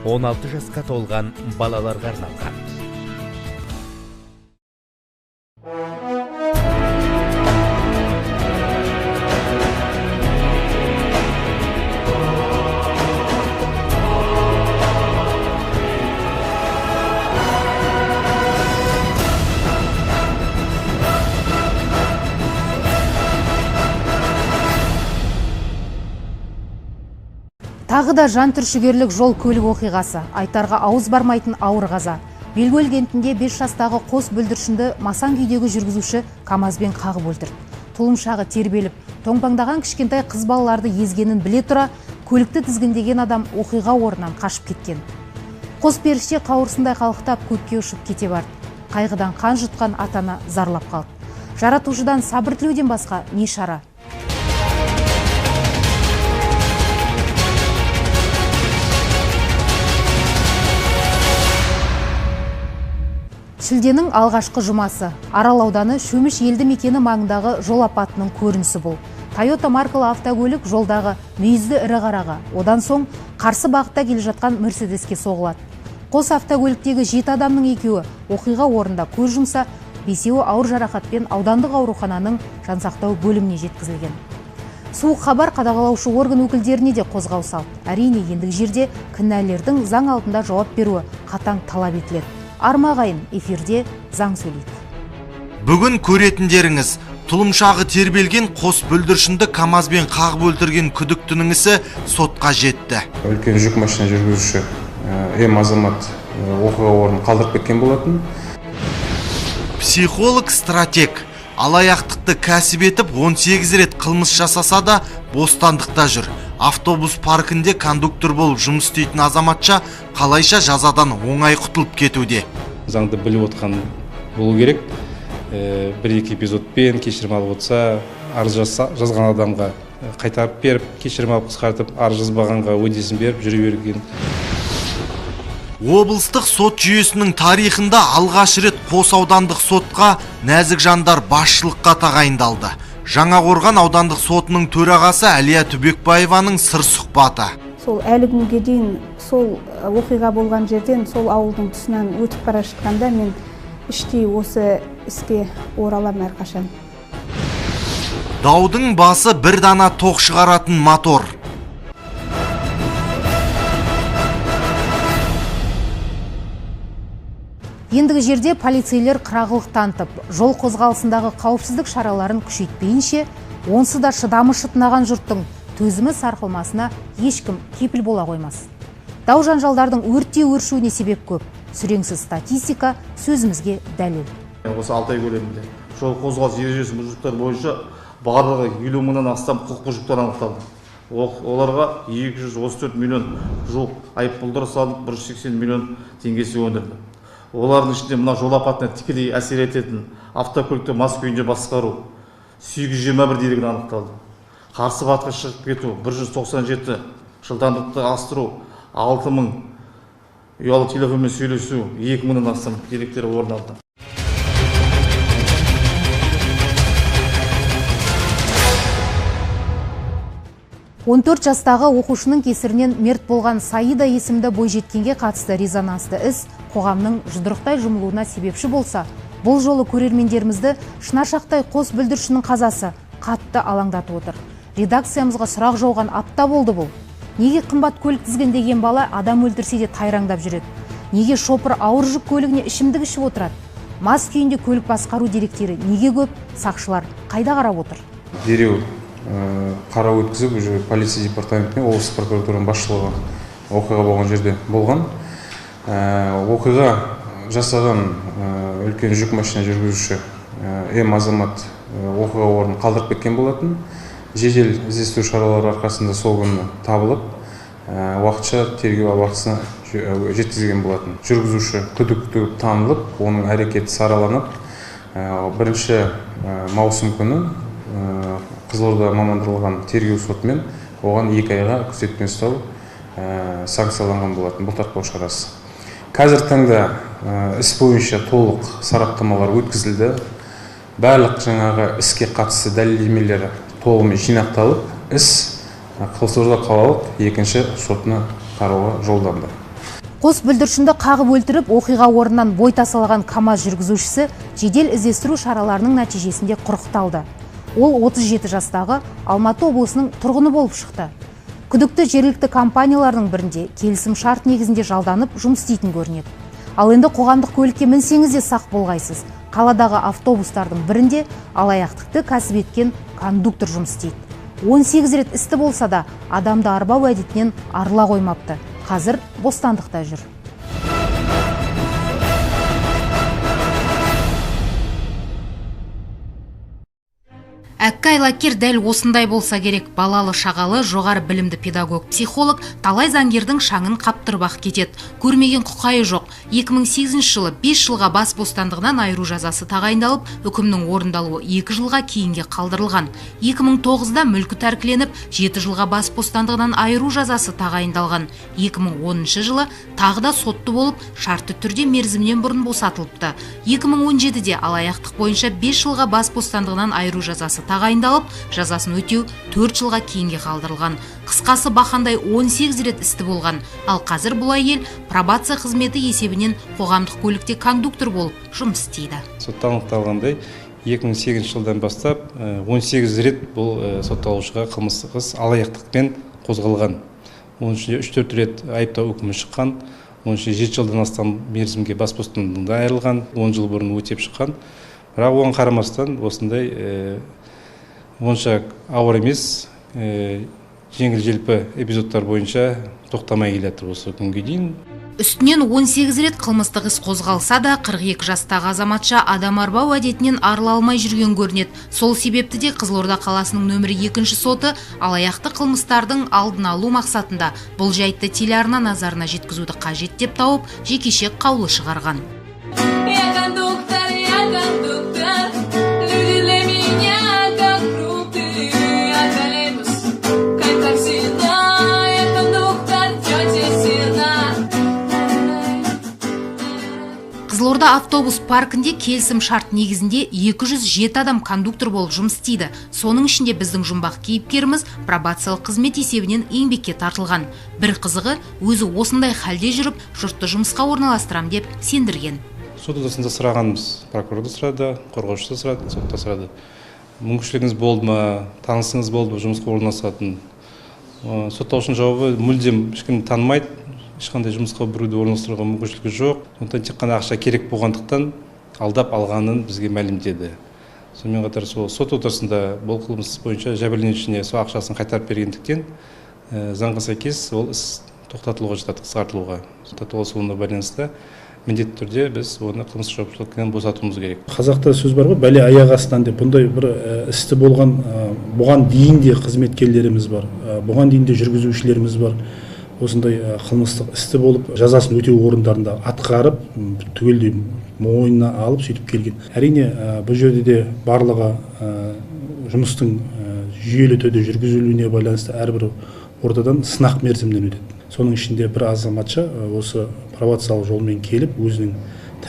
16 жасқа толған балаларға арналған. Тағы да жан түршігерлік жол көлік оқиғасы, айтарға ауыз бармайтын ауыр қаза. Белгөл кентінде 5 жастағы қос бүлдіршінді масаң күйдегі жүргізуші КамАЗбен қағып өлтірді. Тұлымшағы тербеліп, тоңбаңдаған кішкентай қыз балаларды езгенін біле тұра, көлікті тізгіндеген адам оқиға орнынан қашып кеткен. Қос періште қауырсындай қалықтап көкке ұшып кете барды. Қайғыдан қан жұтқан ата-ана зарлап қалды. Жаратушыдан сабыр тілеуден басқа не шара? Шілденің алғашқы жұмасы. Арал ауданы Шөміш елді мекені маңындағы жол апатының көрінісі бұл. Toyota маркалы автокөлік жолдағы мүйізді ірі қараға, одан соң қарсы бағытта келе жатқан Мерседеске соғылады. Қос автокөліктегі 7 адамның екеуі оқиға орнында көз жұмса, 5-еуі ауыр жарақатпен аудандық аурухананың жансақтау бөліміне жеткізілген. Суық хабар қадағалаушы орган өкілдеріне де қозғау салды. Әрине, ендігі жерде кінәлілердің заң алдында жауап беруі қатаң талап етіледі. Армағайын, эфирде заң сөйлейді. Бүгін көретіндеріңіз, тұлымшағы тербелген қос бүлдіршінді КамАЗбен қағып өлтірген күдіктінің ісі сотқа жетті. Үлкен жүк машина жүргізуші азамат оқиға орнын қалдырып кеткен болатын. Психолог-стратег алаяқтықты кәсіп етіп 18 рет қылмыс жасаса да бостандықта жүр. Автобус паркінде кондуктор болып жұмыс істейтін азаматша қалайша жазадан оңай құтылып кетуде. Заңды біліп отқан болу керек. Бір-екі эпизодпен кешірім алып отса, арыз жазған адамға қайтарып беріп, кешірім алып қысқартып, арыз жазбағанға өтесін беріп жүре берген. Облыстық сот жүйесінің тарихында алғаш рет Қос аудандық сотқа нәзік жандар басшылыққа тағайындалды. Жаңақорған аудандық сотының төрағасы Әлия Түбекбаеваның сыр сұхбаты. Сол әлі күнге дейін сол оқиға болған жерден, сол ауылдың тұсынан өтіп бара жатқанда мен іштей осы іске оралам әрқашан. Даудың басы бір дана тоқ шығаратын мотор. Ендігі жерде полицейлер қырағылық танытып, жол қозғалысындағы қауіпсіздік шараларын күшейтпейінше, онсы да шыдамы шытынаған жұрттың төзімі сарқылмасына ешкім кепіл бола қоймас. Дау жанжалдардың өртте өршуіне себеп көп. Сүреңсіз статистика сөзімізге дәлел. Осы 6 ай көлемінде жол қозғалыс ережесі бұзушылықтар бойынша барлығы 50 мыңнан астам құқық бұзушылықтар анықталды. Оларға 234 миллион жуық айыппұлдар салынып, 180 миллион теңгесі өндірді. Олардың ішінде мына жол апатына тікелей әсер ететін автокөлікті мас күйінде басқару 821 дерегі анықталды. Қарсы бағытқа шығып кету 197, жылдамдықты асыру 6000, ұялы телефонмен сөйлесу 2000-нан астам деректері орын алды. Он 14 жастағы оқушының кесірінен мерт болған Саида есімді бойжеткенге қатысты резонансты іс қоғамның жұдырықтай жұмылуына себепші болса, бұл жолы көрермендерімізді шынашақтай қос бүлдіршіннің қазасы қатты алаңдатып отыр. Редакциямызға сұрақ жауған апта болды бұл. Неге қымбат көлік тізгіндеген бала адам өлтірсе де тайраңдап жүреді? Неге шопыр ауыр жүк көлігіне ішімдік ішіп отырады? Мас күйінде көлік басқару деректері неге көп? Сақшылар қайда қарап отыр? Дереу қарау өткізіп, уже полиция департаментіне, облыстық прокуратураның басшылығы оқиға болған жерде болған. Оқиға жасаған үлкен жүк машина жүргізуші азамат оқиға орнын қалдырып кеткен болатын. Жедел іздестіру шаралары арқасында сол күні табылып, уақытша тергеу абақтысына жеткізілген болатын. Жүргізуші күдікті танылып, оның әрекеті сараланып, 1 маусым күні Қызылорда мамандырылған тергеу сотымен оған 2 айға күзетпен ұстау санкцияланған болатын бұлтартпау шарасы. Қазір таңда іс бойынша толық сараптамалар өткізілді. Барлық жаңағы іске қатысты дәлелдемелері толығымен жинақталып, іс Қызылорда қалалық 2-ші сотына қарауға жолданды. Қос бүлдіршінді қағып өлтіріп, оқиға орнынан бой тасалаған КАМАЗ жүргізушісі жедел іздестіру шараларының нәтижесінде құрықталды. Ол 37 жастағы Алматы облысының тұрғыны болып шықты. Күдікті жергілікті компаниялардың бірінде келісім шарт негізінде жалданып жұмыс істейтін көрінеді. Ал енді қоғамдық көлікке мінсеңіз де сақ болғайсыз. Қаладағы автобустардың бірінде алаяқтықты кәсіп еткен кондуктор жұмыс істейді. 18 рет істі болса да, адамды арбау әдетінен арыла қоймапты. Қазір бостандықта жүр. Әккі айлакер дәл осындай болса керек. Балалы шағалы, жоғары білімді педагог, психолог талай заңгердің шаңын қаптырбақ кетеді. Көрмеген құқайы жоқ. 2008 жылы 5 жылға бас бостандығынан айыру жазасы тағайындалып, үкімнің орындалуы 2 жылға кейінге қалдырылған. 2009-да мүлкі тәркіленіп, 7 жылға бас бостандығынан айыру жазасы тағайындалған. 2010 жылы тағы да сотты болып, шартты түрде мерзімнен бұрын босатылыпты. 2017-де алаяқтық бойынша 5 жылға бас бостандығынан айыру жазасы тағайындалып, жазасын өтеу 4 жылға кейінге қалдырылған. Қысқасы бақандай 18 рет істі болған. Ал қазір бұл әйел пробация қызметі есебінен қоғамдық көлікте кондуктор болып жұмыс істейді. Сотталғандай 2008 жылдан бастап 18 рет бұл сотталушыға қылмыстық іс алаяқтықпен қозғалған. Оның ішінде 3-4 рет айыптау үкімі шыққан. Оның ішінде 7 жылдан астам мерзімге бас бостандығынан айырылған, 10 жыл бұрын өтеп шыққан. Бірақ оған қарамастан осындай онша ауыр емес, жеңіл желпі эпизодтар бойынша тоқтамай келеді осы күнге дейін. Үстінен 18 рет қылмыстық іс қозғалса да, 42 жастағы азаматша адам арбау әдетінен арыла алмай жүрген көрінеді. Сол себепті де Қызылорда қаласының нөмірі 2 соты алаяқты қылмыстардың алдын алу мақсатында бұл жайтты телеарна назарына жеткізуді қажет деп тауып, жекеше қаулы шығарған. Қызылорда автобус паркінде келісім шарт негізінде 207 адам кондуктор болып жұмыс істейді. Соның ішінде біздің жұмбақ кейіпкеріміз пробациялық қызмет есебінен еңбекке тартылған. Бір қызығы, өзі осындай халде жүріп, жұртты жұмысқа орналастырам деп сендірген. Сот odasында сұрағанбыз, прокурор да сұрады, қорғаушы да сұрады, сот та сұрады. Мүмкіншілігіңіз болды ма, танысыңыз болды ма жұмысқа орналасатын? Соттаушының жауабы мүлдем ешкім танымайды. Ешқандай жұмысқа біреуді орналастыруға мүмкіншілігі жоқ. Сондықтан тек қана ақша керек болғандықтан алдап алғанын бізге мәлімдеді. Сонымен қатар сот отырысында бұл қылмыс бойынша жәбірленушісіне сол ақшасын қайтарып бергендіктен заңға сәйкес ол іс тоқтатылуға жатады, қысқартылуға. Сотталуына байланысты міндетті түрде біз оны қылмыстық жауапкершіліктен босатуымыз керек. Қазақта сөз бар ғой, бәле аяқ астынан деп. Бұндай бір істі болған, бұған дейін де қызметкерлеріміз бар, бұған дейін де жүргізушілеріміз бар. Осындай қылмыстық істі болып, жазасын өтеу орындарында атқарып, түгелдей мойнына алып сөйтіп келген. Әрине, бұл жерде де барлығы жұмыстың жүйелі түрде жүргізілуіне байланысты әрбір ортадан сынақ мерзімінен өтеді. Соның ішінде бір азаматша осы пробациялық жолмен келіп, өзінің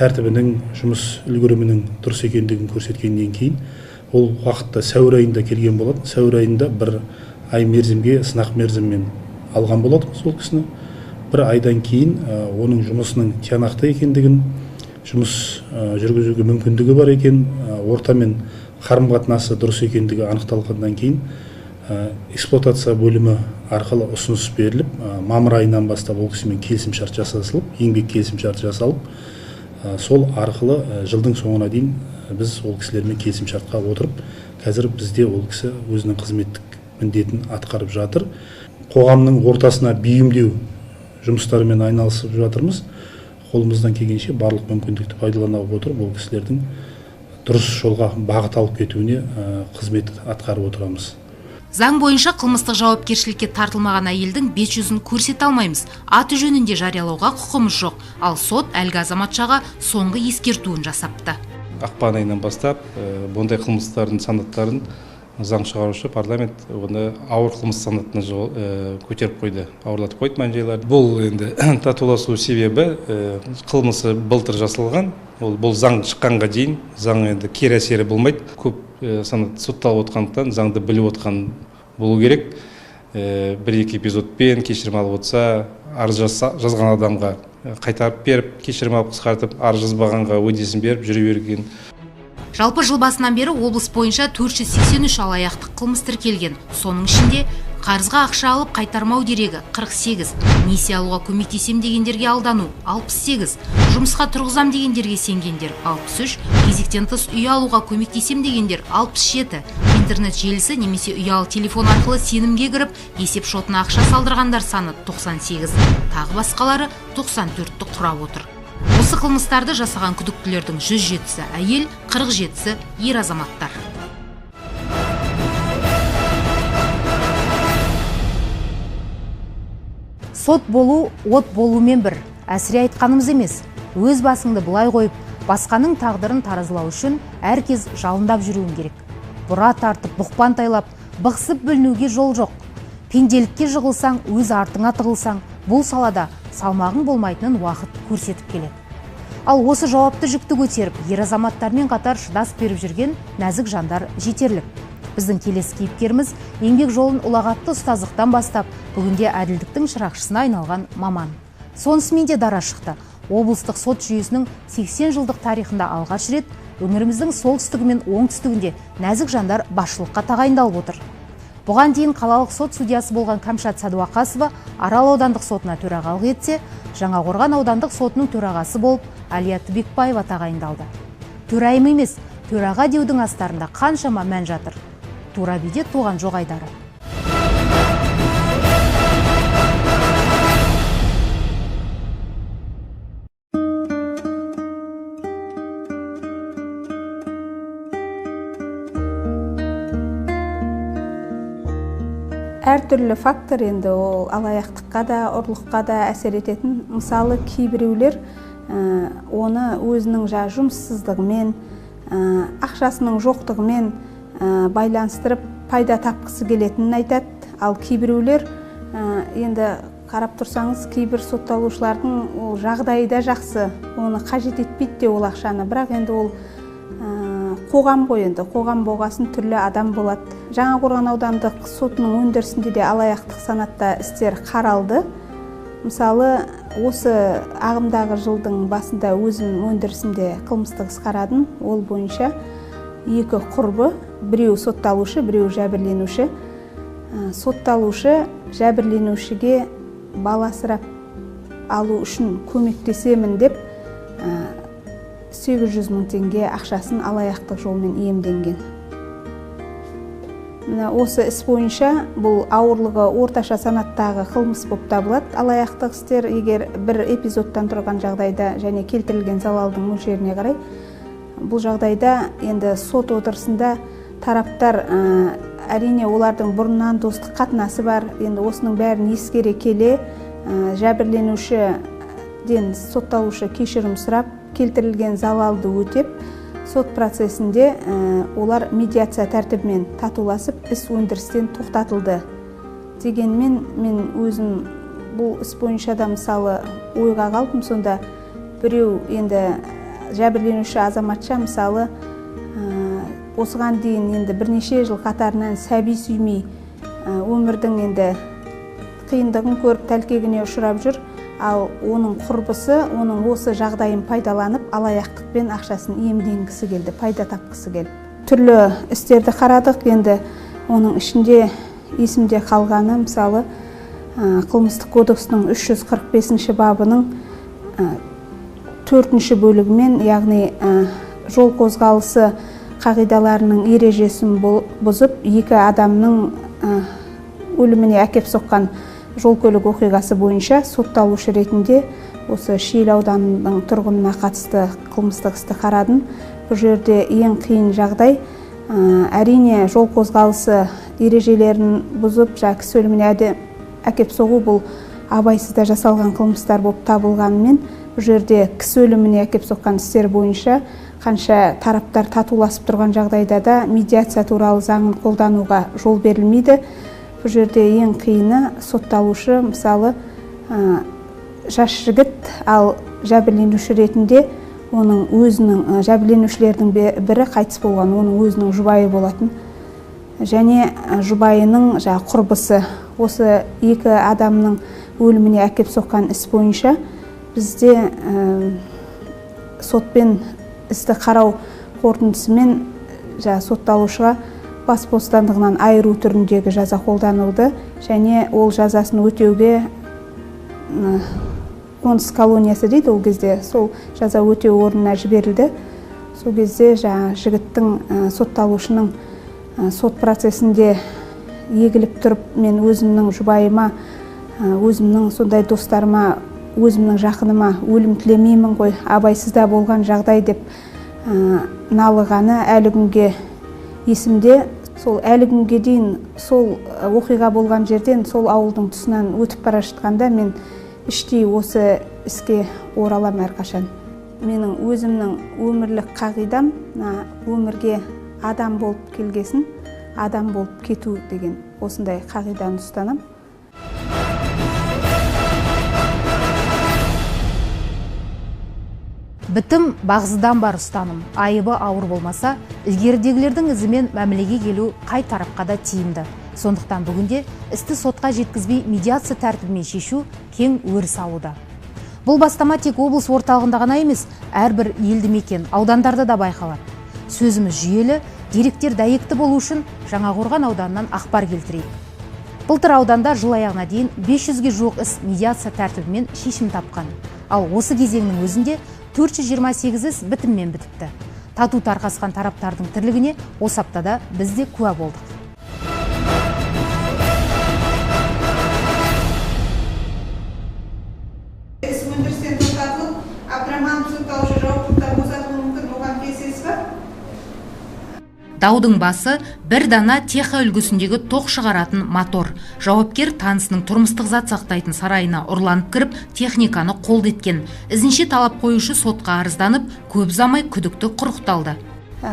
тәртібінің, жұмыс үлгерімінің дұрыс екендігін көрсеткеннен кейін, ол уақытта сәуір айында келген болады. Сәуір айында бір ай мерзімге сынақ мерзіммен алған болады сол кісіні. Бір айдан кейін оның жұмысының тиянақты екендігін, жұмыс жүргізуге мүмкіндігі бар екен, ортамен қарым-қатынасы дұрыс екендігі анықталғаннан кейін эксплуатация бөлімі арқылы ұсыныс беріліп, мамыр айынан бастап ол кісімен келісімшарт жасалып, еңбек келісімшарт жасалып, сол арқылы жылдың соңына дейін біз ол кісілермен келісімшартқа отырып, қазір бізде ол кісі өзінің қызметтік міндетін атқарып жатыр. Қоғамның ортасына бейімдеу жұмыстарымен айналысып жатырмыз. Қолымыздан келгенше барлық мүмкіндікті пайдалана отырып, ол кісілердің дұрыс жолға бағыт алып кетуіне қызмет атқарып отырамыз. Заң бойынша қылмыстық жауапкершілікке тартылмаған әйелдің бет жүзін көрсете алмаймыз. Аты жөнінде жариялауға құқымыз жоқ. Ал сот әлгі азаматшаға соңғы ескертуін жасапты. Ақпан айынан бастап бұндай қылмыстардың санаттарын заң шығарушы парламент оны ауыр қылмыс санатына көтеріп қойды, ауырлатып қойды мән-жайларды. Бұл енді татуласу себебі қылмысы былтыр жасалған. Бұл заң шыққанға дейін заң енді кері әсері болмайды. Көп санат сотталып отқандықтан заңды біліп отқан болу керек. Бір-екі эпизодпен кешірім алып отса, арыз жазған адамға қайтарып беріп, кешірім алып қысқартып, арыз жазбағанға уәдесін беріп жүре берген. Жалпы жыл басынан бері облыс бойынша 483 алаяқтық қылмыс тіркелген. Соның ішінде қарызға ақша алып қайтармау дерегі 48, несие алуға көмектесем дегендерге алдану 68, жұмысқа тұрғызам дегендерге сенгендер 63, кезектен тыс үй алуға көмектесем дегендер 67, интернет желісі немесе ұялы телефон арқылы сенімге кіріп, есеп шотына ақша салдырғандар саны 98, тағы басқалары 94-ті құрап отыр. Осы қылмыстарды жасаған күдіктілердің 107-сі әйел, 47-сі ер азаматтар. Сот болу, от болумен бір. Әсіре айтқанымыз емес. Өз басыңды бұлай қойып, басқаның тағдырын таразылау үшін әркез жалындап жүруің керек. Бұра тартып, бұқпан тайлап, бұқсып бөлінуге жол жоқ. Пенделікке жығылсаң, өз артыңа тығылсаң, бұл салада салмағың болмайтынын уақыт көрсетіп келеді. Ал осы жауапты жүкті көтеріп, ер азаматтармен қатар шыдас беріп жүрген нәзік жандар жетерлік. Біздің келесі кейіпкеріміз еңбек жолын ұлағатты ұстаздықтан бастап, бүгінде әділдіктің шырақшысына айналған маман. Сонысымен де дара шықты. Облыстық сот жүйесінің 80 жылдық тарихында алғаш рет өңіріміздің солтүстігі мен оңтүстігінде нәзік жандар басшылыққа тағайындалып отыр. Бұған дейін қалалық сот судьясы болған Камшат Садуақасова Арал аудандық сотына төрағалық етсе, Жаңақорған аудандық сотының төрағасы болып Әлия Түбекбаева тағайындалды. Төрайым емес, төраға деудің астарында қаншама мән жатыр. Тура биде туған жоқ айдары. Әртүрлі фактор енді ол алаяқтыққа да, ұрлыққа да әсер ететін. Мысалы, кейбіреулер оны өзінің жұмыссыздығымен, ақшасының жоқтығымен байланыстырып пайда тапқысы келетінін айтады. Ал кейбіреулер енді қарап тұрсаңыз, кейбір сотталушылардың жағдайы да жақсы, оны қажет етпейді де ол ақшаны, бірақ енді ол қоғам ғой, енді қоғам болғасын түрлі адам болады. Жаңақорған аудандық сотының өндірісінде де алаяқтық санатта істер қаралды. Мысалы, осы ағымдағы жылдың басында өзім өндірісінде қылмыстық іс қарадым. Ол бойынша екі құрбы, біреу сотталушы, біреу жәбірленуші. Сотталушы жәбірленушіге бала асырап алу үшін көмектесемін деп 800 мың теңге ақшасын алаяқтық жолмен иемденген. Осы іс бойынша бұл ауырлығы орташа санаттағы қылмыс болып табылады. Алаяқтық істер егер бір эпизодтан тұрған жағдайда және келтірілген залалдың мөлшеріне қарай, бұл жағдайда енді сот отырысында тараптар әрине олардың бұрыннан достық қатынасы бар. Енді осының бәрін ескере келе жәбірленушіден сотталушы кешірім сұрап, келтірілген залалды өтеп, сот процесінде олар медиация тәртібімен татуласып, іс өндірістен тоқтатылды. Дегенмен мен өзім бұл іс бойынша да мысалы ойға қалдым. Сонда біреу енді жәбірленуші азаматша мысалы осыған дейін енді бірнеше жыл қатарынан сәби сүймей өмірдің енді қиындығын көріп тәлкегіне ұшырап жүр. Ал оның құрбысы, оның осы жағдайын пайдаланып, алаяқтықпен ақшасын иемденгісі келді, пайда тапқысы келді. Түрлі істерді қарадық, енді оның ішінде есімде қалғаны, мысалы, қылмыстық кодексінің 345 бабының 4 бөлігімен, яғни жол қозғалысы қағидаларының ережесін бұзып, екі адамның өліміне әкеп соққан жол көлік оқиғасы бойынша сотталушы ретінде осы Шиелі ауданының тұрғынына қатысты қылмыстық істі қарадым. Бұл жерде ең қиын жағдай әрине жол қозғалысы ережелерін бұзып, кісі өліміне әкеп соғу бұл абайсызда жасалған қылмыстар болып табылғанымен, бұл жерде кісі өліміне әкеп соққан істер бойынша қанша тараптар татуласып тұрған жағдайда да медиация туралы заңын қолдануға жол берілмейді. Бұл жерде ең қиыны сотталушы, мысалы, жас жігіт, ал жәбірленуші ретінде оның өзінің жәбірленушілердің бірі қайтыс болған, оның өзінің жұбайы болатын. Және жұбайының құрбысы осы екі адамның өліміне әкеп соққан іс бойынша Бізде сотпен істі қарау қорытындысымен сотталушыға бас бостандығынан айыру түріндегі жаза қолданылды, және ол жазасын өтеуге қоныс колониясы дейді, ол кезде сол жаза өтеу орнына жіберілді. Сол кезде жігіттің сотталушының сот процесінде егіліп тұрып, мен өзімнің жұбайыма, өзімнің сондай достарыма, өзімнің жақыныма өлім тілемеймін ғой, абайсызда болған жағдай деп налығаны әлі күнге есімде. Сол әлі күнге дейін сол оқиға болған жерден, сол ауылдың тұсынан өтіп бара жатқанда мен іштей осы іске оралам әрқашан. Менің өзімнің өмірлік қағидам өмірге адам болып келгесін, адам болып кету деген осындай қағиданы ұстанам. Бітім бағзыдан бар ұстаным. Айыбы ауыр болмаса, ілгерідегілердің ізімен мәмілеге келу қай тарапқа да тиімді. Сондықтан бүгінде істі сотқа жеткізбей медиация тәртібімен шешу кең өріс алуда. Бұл бастама тек облыс орталығында ғана емес, әрбір елді мекен, аудандарда да байқалады. Сөзіміз жүйелі, деректер дәйекті болу үшін Жаңақорған ауданынан ақпар келтірейік. Былтыр ауданда жыл аяғына дейін 500-ге жуық іс медиация тәртібімен шешім тапқан. Ал осы кезеңнің өзінде 428 іс бітіммен бітіпті. Тату тарқасқан тараптардың тірлігіне осы аптада біз де куә болдық. Іс өндірістен тоқтатылып, Абдраманов сотталушы жауаптылықта босатылуы мүмкін, оған келісесіз бе? Даудың басы бір дана теха үлгісіндегі тоқ шығаратын мотор. Жауапкер танысының тұрмыстық зат сақтайтын сарайына ұрланып кіріп, техниканы қолды еткен. Ізінше талап қоюшы сотқа арызданып, көп ұзамай күдікті құрықталды.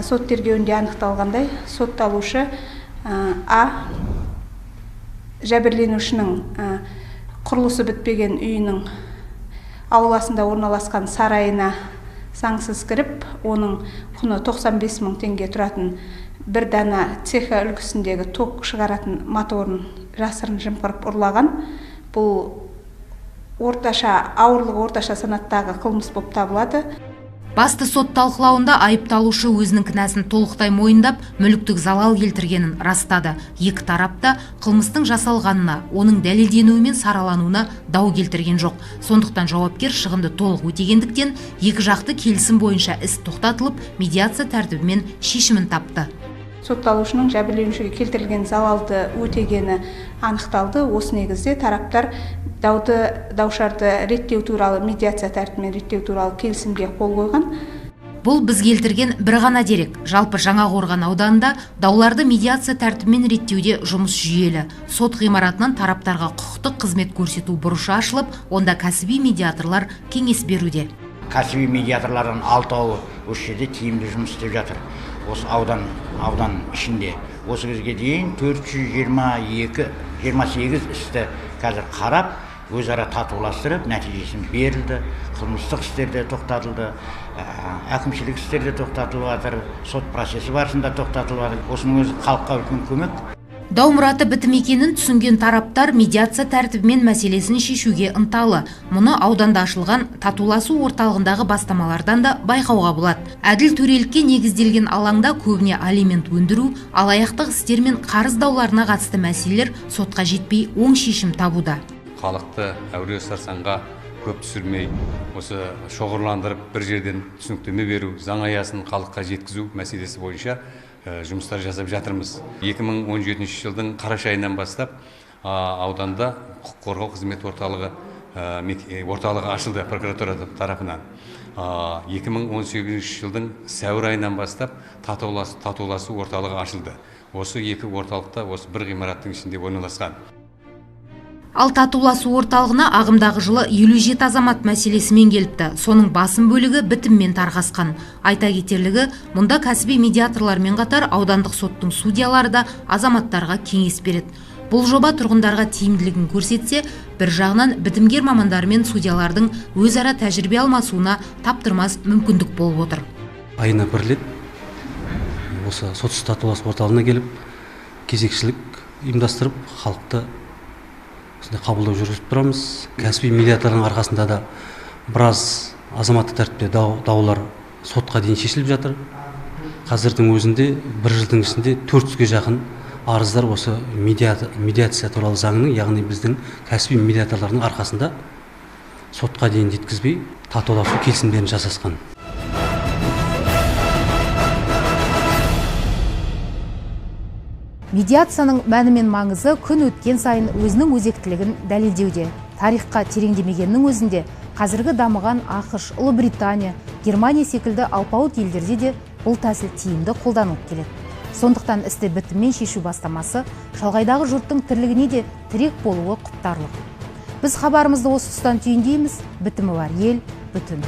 Сот тергеуінде анықталғандай, сотталушы А жәбірленушінің құрылысы бітпеген үйінің ауласында орналасқан сарайына заңсыз кіріп, оның құны 95 мың теңге тұратын бір дана цеха үлгісіндегі тоқ шығаратын моторын жасырын жымқырып ұрлаған. Бұл ауырлығы орташа санаттағы қылмыс болып табылады. Басты сот талқылауында айыпталушы өзінің кінәсін толықтай мойындап, мүліктік залал келтіргенін растады. Екі тарапта қылмыстың жасалғанына, оның дәлелденуі мен саралануына дау келтірген жоқ. Сондықтан жауапкер шығынды толық өтегендіктен, екі жақты келісім бойынша іс тоқтатылып, медиация тәртібімен шешімін тапты. Сотталушының жәбірленушіге келтірілген залалды өтегені анықталды. Осы негізде тараптар даушарды реттеу туралы, медиация тәртібімен реттеу туралы келісімге қол қойған. Бұл біз келтірген бір ғана дерек. Жалпы Жаңақорған ауданында дауларды медиация тәртібімен реттеуде жұмыс жүйелі. Сот ғимаратынан тараптарға құқықтық қызмет көрсету бұрышы ашылып, онда кәсіби медиаторлар кеңес беруде. Кәсіби медиаторлардың 6-ауы осы жерде тиімді жұмыс істеп жатыр. Осы аудан ішінде. Осы кезге дейін 428 істі қазір қарап, өзара татуластырып, нәтижесін берілді. Қылмыстық істерде тоқтатылды, әкімшілік істерде тоқтатылып жатыр, сот процесі барысында тоқтатылып жатыр. Осының өзі халыққа үлкен көмек. Дау мұраты бітім екенін түсінген тараптар медиация тәртібімен мәселесін шешуге ынталы. Мұны ауданда ашылған татуласу орталығындағы бастамалардан да байқауға болады. Әділ төрелікке негізделген алаңда көбіне алимент өндіру, алаяқтық істер мен қарыз дауларына қатысты мәселелер сотқа жетпей оң шешім табуда. Халықты әуре сарсаңға көп түсірмей, осы шоғырландырып бір жерден түсініктеме беру, заң аясын халыққа жеткізу мәселесі бойынша жұмыстар жасап жатырмыз. 2017 жылдың қараша айынан бастап ауданда құқық қорғау қызмет орталығы ашылды прокуратура тарапынан. 2018 жылдың сәуір айынан бастап татуласу орталығы ашылды. Осы екі орталықта осы бір ғимараттың ішінде орналасқан. Ал татуласу орталығына ағымдағы жылы 57 азамат мәселесімен келіпті. Соның басым бөлігі бітіммен тарқасқан. Айта кетерлігі, мұнда кәсіби медиаторлармен қатар аудандық соттың судьялары да азаматтарға кеңес береді. Бұл жоба тұрғындарға тиімділігін көрсетсе, бір жағынан бітімгер мамандары мен судьялардың өзара тәжірибе алмасуына таптырмас мүмкіндік болып отыр. Айына бір рет осы сотсыз татуласу орталығына келіп, кезекшілік ұйымдастырып, халықты қабылдау жүргізіп тұрамыз. Кәсіби медиаторлардың арқасында да біраз азаматтық тәртіпте даулар сотқа дейін шешіліп жатыр. Қазірдің өзінде бір жылдың ішінде 400-ге жақын арыздар осы медиация туралы заңның, яғни біздің кәсіби медиаторлардың арқасында сотқа дейін жеткізбей татуласу келісімдерін жасасқан. Медиацияның мәні мен маңызы күн өткен сайын өзінің өзектілігін дәлелдеуде. Тарихқа тереңдемегеннің өзінде қазіргі дамыған ақш, Ұлыбритания, Германия секілді алпауыт елдерде де бұл тәсіл тиімді қолданылып келеді. Сондықтан істі бітіммен шешу бастамасы шалғайдағы жұрттың тірлігіне де тірек болуы құптарлық. Біз хабарымызды осы тұстан түйіндейміз. Бітімі бар ел бүтін.